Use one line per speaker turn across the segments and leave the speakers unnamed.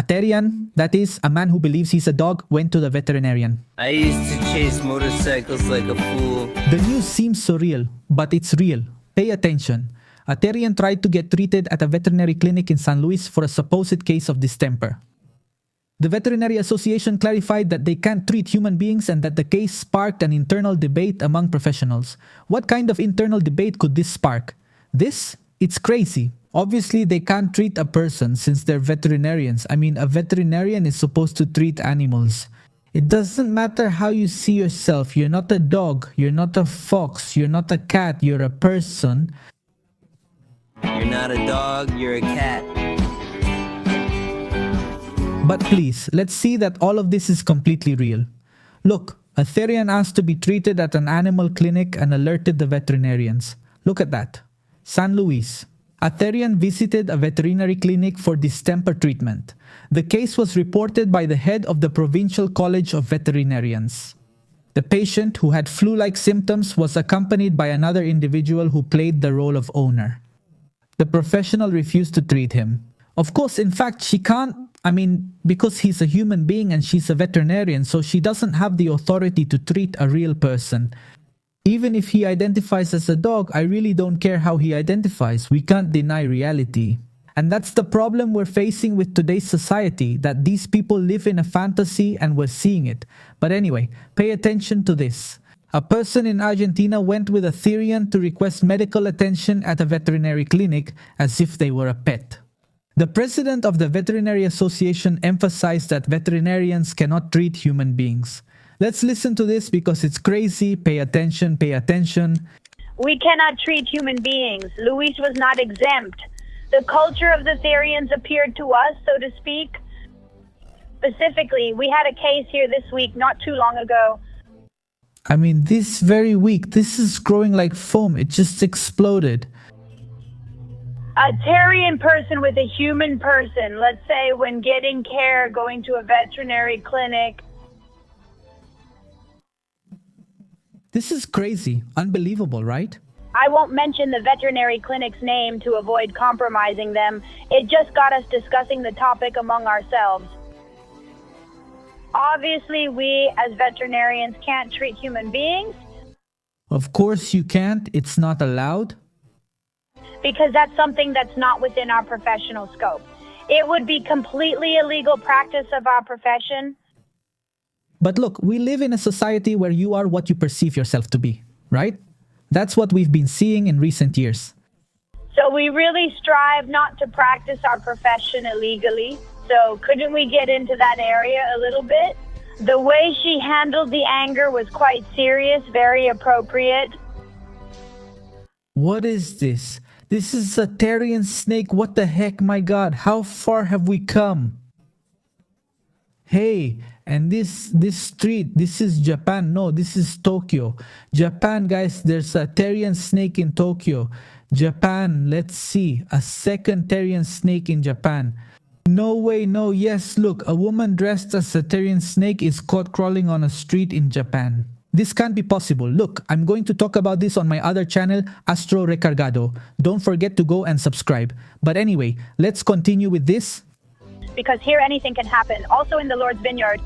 Therian, that is, a man who believes he's a dog, went to the veterinarian.
I used to chase motorcycles like a fool.
The news seems surreal, but it's real. Pay attention. A Therian tried to get treated at a veterinary clinic in San Luis for a supposed case of distemper. The Veterinary Association clarified that they can't treat human beings and that the case sparked an internal debate among professionals. What kind of internal debate could this spark? This? It's crazy. Obviously, they can't treat a person since they're veterinarians. I mean, a veterinarian is supposed to treat animals. It doesn't matter how you see yourself. You're not a dog. You're not a fox. You're not a cat. You're a person.
You're not a dog, you're a cat.
But please, let's see that all of this is completely real. Look, a Therian asked to be treated at an animal clinic and alerted the veterinarians. Look at that. San Luis. A Therian visited a veterinary clinic for distemper treatment. The case was reported by the head of the Provincial College of Veterinarians. The patient, who had flu-like symptoms, was accompanied by another individual who played the role of owner. The professional refused to treat him. Of course, in fact, she can't, because he's a human being and she's a veterinarian, so she doesn't have the authority to treat a real person. Even if he identifies as a dog, I really don't care how he identifies. We can't deny reality. And that's the problem we're facing with today's society, that these people live in a fantasy and we're seeing it. But anyway, pay attention to this. A person in Argentina went with a Therian to request medical attention at a veterinary clinic as if they were a pet. The president of the Veterinary Association emphasized that veterinarians cannot treat human beings. Let's listen to this because it's crazy. Pay attention, pay attention.
We cannot treat human beings. Luis was not exempt. The culture of the Therians appeared to us, so to speak. Specifically, we had a case here this week, not too long ago.
This very week, this is growing like foam. It just exploded.
A Therian person with a human person, let's say when getting care, going to a veterinary clinic.
This is crazy. Unbelievable, right?
I won't mention the veterinary clinic's name to avoid compromising them. It just got us discussing the topic among ourselves. Obviously, we as veterinarians can't treat human beings.
Of course you can't. It's not allowed.
Because that's something that's not within our professional scope. It would be completely illegal practice of our profession.
But look, we live in a society where you are what you perceive yourself to be, right? That's what we've been seeing in recent years.
So we really strive not to practice our profession illegally. So couldn't we get into that area a little bit? The way she handled the anger was quite serious, very appropriate.
What is this? This is a Therian snake. What the heck, my God? How far have we come? Hey, and this street, this is Japan. No, this is Tokyo. Japan, guys, there's a Therian snake in Tokyo. Japan, let's see. A second Therian snake in Japan. No way, no, yes, look. A woman dressed as a Therian snake is caught crawling on a street in Japan. This can't be possible. Look, I'm going to talk about this on my other channel, Astro Recargado. Don't forget to go and subscribe. But anyway, let's continue with this.
Because here anything can happen, also in the Lord's vineyard.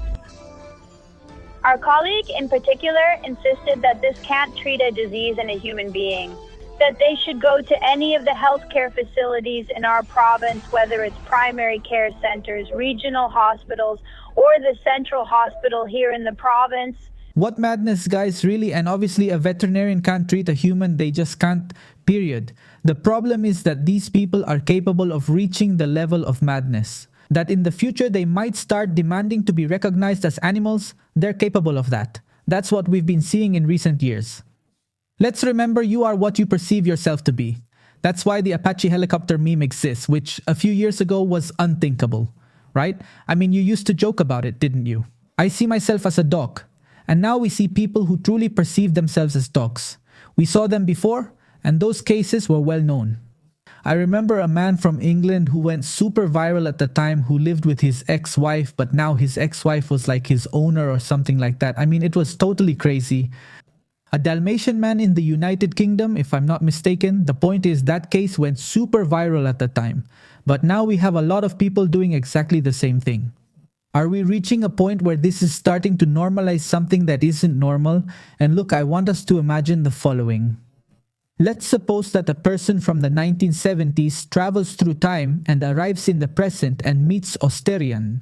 Our colleague in particular insisted that this can't treat a disease in a human being, that they should go to any of the healthcare facilities in our province, whether it's primary care centers, regional hospitals, or the central hospital here in the province.
What madness, guys, really? And obviously a veterinarian can't treat a human, they just can't, period. The problem is that these people are capable of reaching the level of madness. That in the future they might start demanding to be recognized as animals. They're capable of that. That's what we've been seeing in recent years. Let's remember, you are what you perceive yourself to be. That's why the Apache helicopter meme exists, which a few years ago was unthinkable, right? You used to joke about it, didn't you? I see myself as a dog. And now we see people who truly perceive themselves as dogs. We saw them before, and those cases were well known. I remember a man from England who went super viral at the time, who lived with his ex-wife, but now his ex-wife was like his owner or something like that. It was totally crazy. A Dalmatian man in the United Kingdom, if I'm not mistaken. The point is that case went super viral at the time. But now we have a lot of people doing exactly the same thing. Are we reaching a point where this is starting to normalize something that isn't normal? And look, I want us to imagine the following. Let's suppose that a person from the 1970s travels through time and arrives in the present and meets Osterian.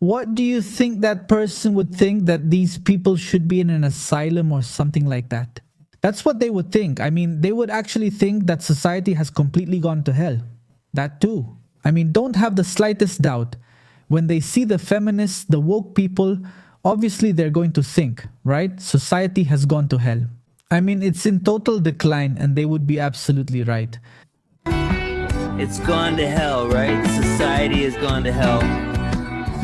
What do you think that person would think, that these people should be in an asylum or something like that? That's what they would think. I mean, they would actually think that society has completely gone to hell. That too. I mean, don't have the slightest doubt. When they see the feminists, the woke people, obviously they're going to think, right? Society has gone to hell. I mean, it's in total decline, and they would be absolutely right.
It's gone to hell, right? Society has gone to hell.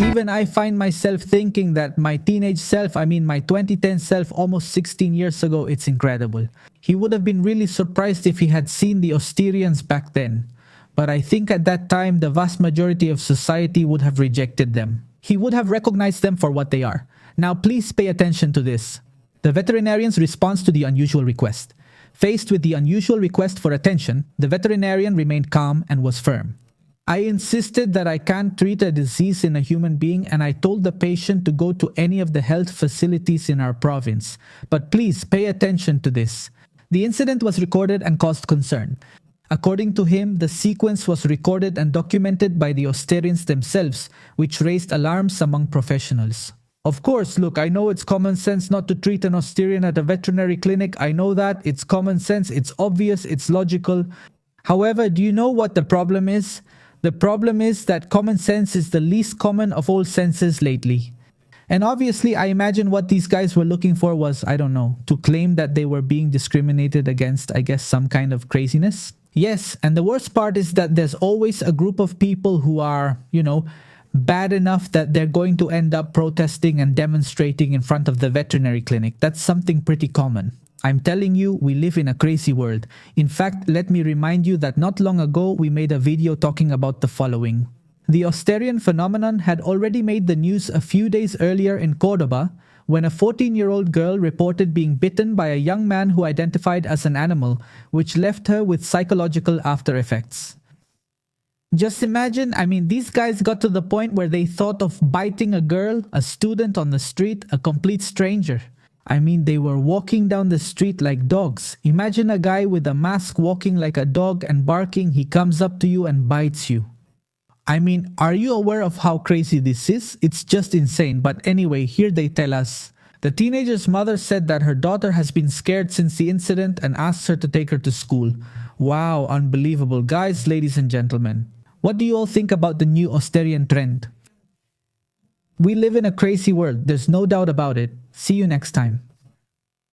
Even I find myself thinking that my teenage self, my 2010 self almost 16 years ago, it's incredible. He would have been really surprised if he had seen the Osterians back then. But I think at that time, the vast majority of society would have rejected them. He would have recognized them for what they are. Now please pay attention to this. The veterinarian's response to the unusual request. Faced with the unusual request for attention, the veterinarian remained calm and was firm. I insisted that I can't treat a disease in a human being, and I told the patient to go to any of the health facilities in our province. But please pay attention to this. The incident was recorded and caused concern. According to him, the sequence was recorded and documented by the Osterians themselves, which raised alarms among professionals. Of course, look, I know it's common sense not to treat an Osterian at a veterinary clinic. I know that. It's common sense, it's obvious, it's logical. However, do you know what the problem is? The problem is that common sense is the least common of all senses lately. And obviously, I imagine what these guys were looking for was, I don't know, to claim that they were being discriminated against, I guess, some kind of craziness. Yes, and the worst part is that there's always a group of people who are, bad enough that they're going to end up protesting and demonstrating in front of the veterinary clinic. That's something pretty common. I'm telling you, we live in a crazy world. In fact, let me remind you that not long ago, we made a video talking about the following. The Osterian phenomenon had already made the news a few days earlier in Cordoba, when a 14-year-old girl reported being bitten by a young man who identified as an animal, which left her with psychological after effects. Just imagine, these guys got to the point where they thought of biting a girl, a student on the street, a complete stranger. They were walking down the street like dogs. Imagine a guy with a mask walking like a dog and barking. He comes up to you and bites you. Are you aware of how crazy this is? It's just insane. But anyway, here they tell us. The teenager's mother said that her daughter has been scared since the incident and asked her to take her to school. Wow, unbelievable. Guys, ladies and gentlemen, what do you all think about the new Osterian trend? We live in a crazy world. There's no doubt about it. See you next time.